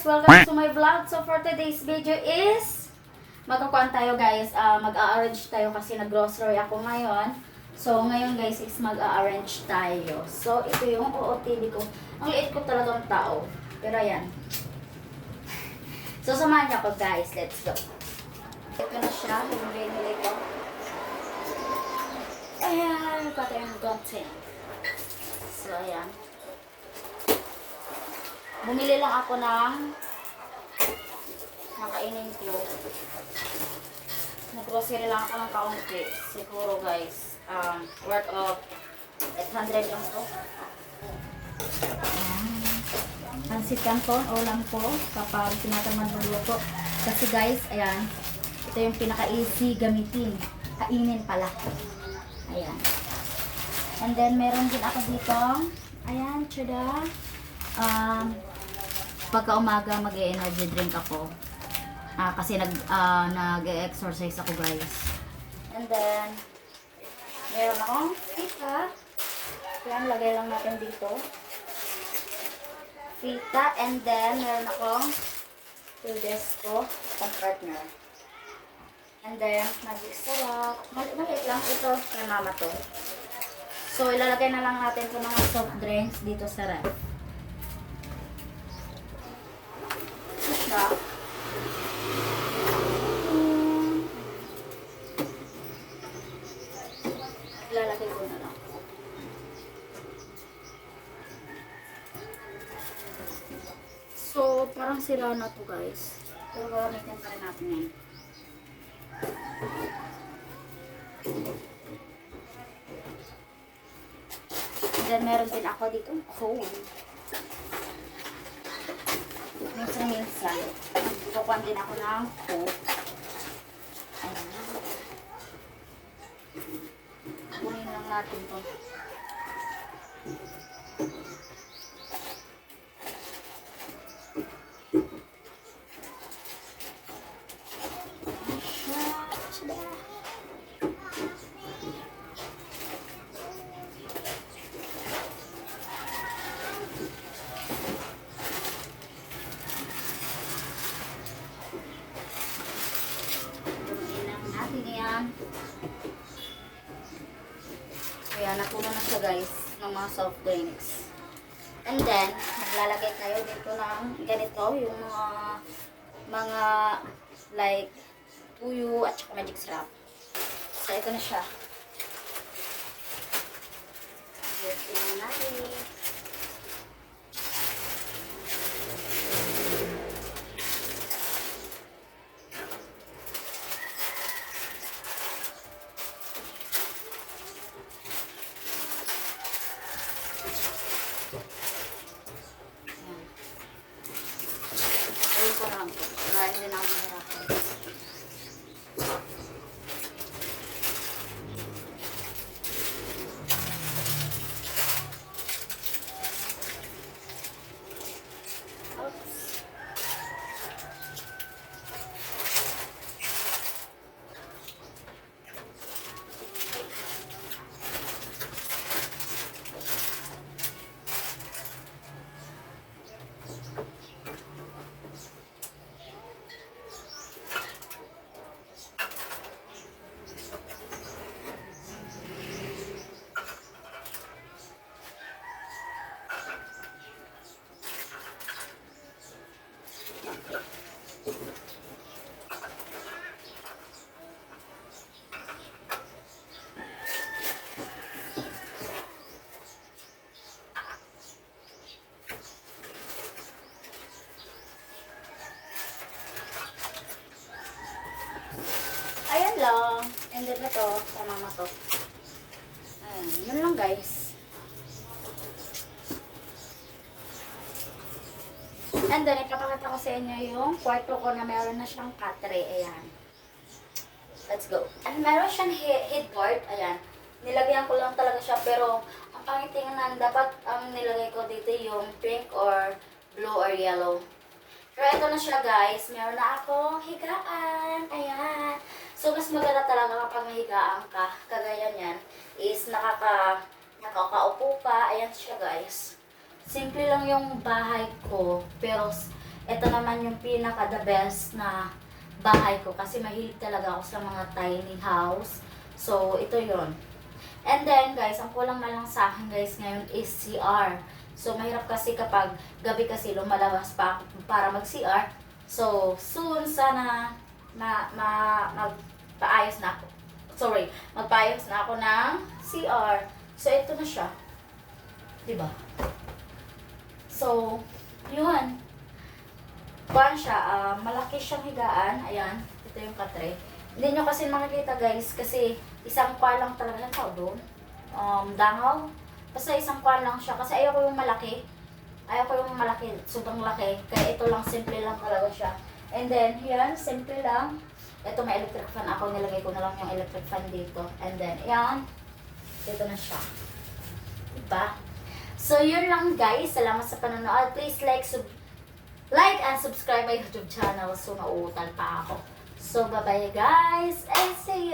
Welcome to my vlog. So for today's video is magkakuan tayo guys, mag-a-arrange tayo kasi nag-grocery ako ngayon. So ngayon guys is mag-a-arrange tayo. So ito yung OOTD ko. Ang liit ko talagang tao. Pero ayan. So samahan niyo ako guys. Let's go. Ito na siya. Yung binili ko. Ayan. Ito yung gotten. So ayan. Bumili lang ako ng nakainin ko. Nag-grocery lang ako ng kaunti. Siguro guys, worth of 800 lang to. Pansit canton, ulam ko kapag tinatamad magluto. Kasi guys, ayan, ito yung pinaka-easy gamitin. Kainin pala. Ayan. And then, meron din ako dito. Ayan, tsuda. Pagka umaga mag-e-energy drink ako. Kasi nag-exercise ako guys. And then, meron akong pita. Yan, lagay lang natin dito. Pita. And then, meron akong Tildesco pang partner. And then, magic syrup. Maliit lang ito. Kay mama to. So, ilalagay na lang natin itong mga soft drinks dito sa ref. Lalagay ko na lang. So, parang sila na to guys. Pero gamitin pa rin natin yan. And then, meron din ako dito phone. Minsan, kukuhan din ako ng Coke. Ayan. Kunin lang natin to. Kaya napuno na siya guys ng mga soft drinks. And then, maglalagay tayo dito ng ganito, yung mga like tuyo at saka magic syrup. So, ito na siya. Ito na natin. Ko lang po. Kaya hindi na ako mahirapan. Oops. Ayan lang. And then ito, sa mama to. Ayan, yun lang guys. And then, ipapakita ko sa inyo yung kwarto ko na meron na siyang katre. Ayan. Let's go. And meron siyang headboard. Ayan. Nilagyan ko lang talaga siya. Pero, ang pangitingnan, dapat ang nilagay ko dito yung pink or blue or yellow. Pero ito na siya guys. Meron na ako higaan. Ayan. So, mas maganda talaga kapag mahigaan ka. Kagaya niyan is nakakaupo pa. Ayan siya guys. Simple lang yung bahay ko. Pero ito naman yung pinaka the best na bahay ko kasi mahilig talaga ako sa mga tiny house. So, ito yon. And then, guys, ang kulang na lang sa akin, guys, ngayon is CR. So, mahirap kasi kapag gabi kasi lumalabas pa ako para mag-CR. So, soon sana magpaayos na ako. Sorry, magpaayos na ako ng CR. So, ito na siya. Diba? So, yun. Kuhan siya, malaki siyang higaan. Ayan, ito yung katre. Hindi nyo kasi makikita, guys, kasi isang kuhan lang talaga yung tao doon. Dangaw. Basta isang kuhan lang siya. Kasi ayoko yung malaki. Ayoko yung malaki, sobrang laki. Kaya ito lang, simple lang talaga siya. And then, yan, simple lang. Ito, may electric fan ako. Nilagay ko na lang yung electric fan dito. And then, yan. Dito na siya. Diba? So, yun lang, guys. Salamat sa panonood. Please like and subscribe my YouTube channel. So, nauutal pa ako. So, bye-bye, guys. And see you.